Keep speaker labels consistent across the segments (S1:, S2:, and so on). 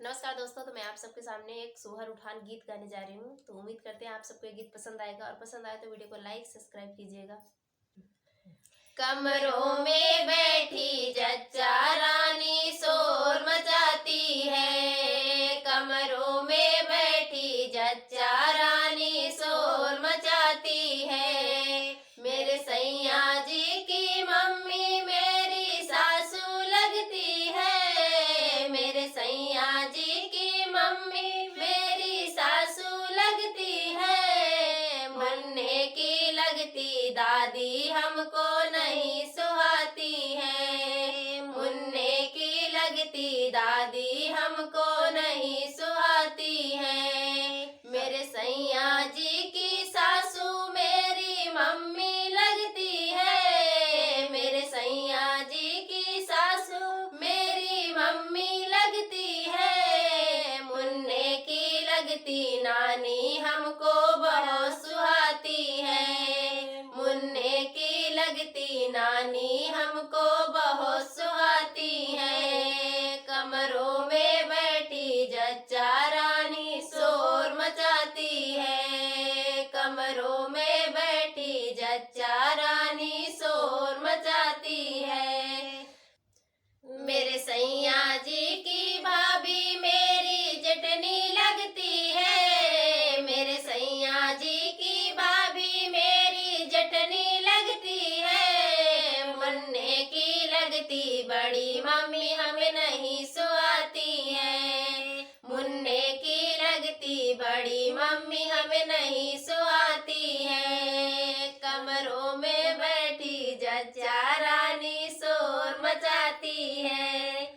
S1: नमस्कार दोस्तों, तो मैं आप सबके सामने एक सोहर उठान गीत गाने जा रही हूँ। तो उम्मीद करते हैं आप सबको ये गीत पसंद आएगा, और पसंद आए तो वीडियो को लाइक सब्सक्राइब कीजिएगा। कमरों में बैठी जच्चा रानी शोर मचाती है। कमरों में बैठी जच्चा रानी शोर मचाती है। मेरे सैया जी की मम्मी मेरी सासू लगती है। मेरे सैया जी की मम्मी मेरी सासू लगती है। मुन्ने की लगती दादी हमको नहीं सुहाती है। मुन्ने की लगती दादी हमको नहीं सुहाती है। मेरे सैया जी की सासू मेरी मम्मी लगती है। मेरे सैया जी की सासू मेरी मम्मी लगती है। मुन्ने की लगती नानी हमको बहुत सुहाती है। मुन्ने की लगती नानी हमको बहुत सुहाती है। कमरों में बैठी जच्चा रानी शोर मचाती है। कमरों में बैठी जच्चा रानी शोर मचाती है। मेरे सैया जी की भाभी मेरी जटनी लगती है। मेरे सैया जी की भाभी मेरी जटनी लगती है। मुन्ने की लगती बड़ी मम्मी हमें नहीं सुहाती है। मुन्ने की लगती बड़ी मम्मी हमें नहीं सुहाती है। कमरों में बैठी जच्चा रानी शोर मचाती है।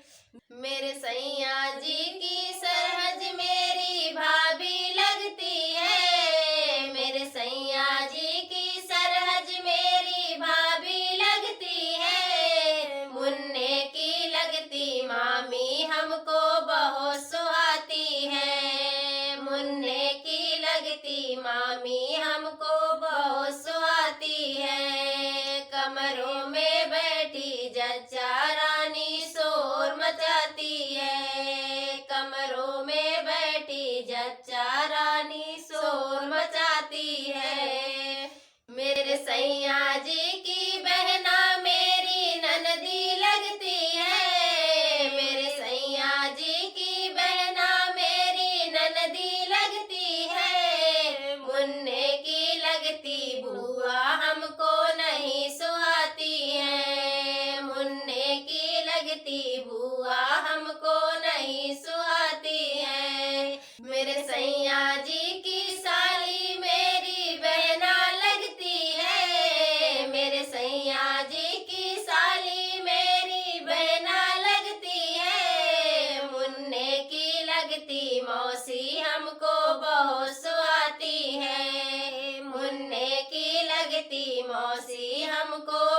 S1: मेरे सैया जी की सरहज मेरी भाभी लगती है। मेरे सैया जी की सरहज मेरी भाभी लगती है। मुन्ने की लगती मामी हमको बहुत सुहाती है। मुन्ने की लगती मामी हमको बहुत सुहाती है। कमरों में बैठी जच्चा रानी शोर मचाती है। कमरों में बैठी जच्चा रानी शोर मचाती है। मेरे सैया जी की बहना मेरी ननदी लगती है। मेरे सैया जी की बहना मेरी ननदी लगती है। मुन्ने की लगती बुआ हमको नहीं सुहाती है। मुन्ने की लगती बुआ हमको नहीं सुहाती है। मेरे सैया जी की साली मेरी बहना लगती है। मेरे सैया जी की साली मेरी बहना लगती है। मुन्ने की लगती मौसी हमको बहुत सुहाती है। मुन्ने की लगती मौसी हमको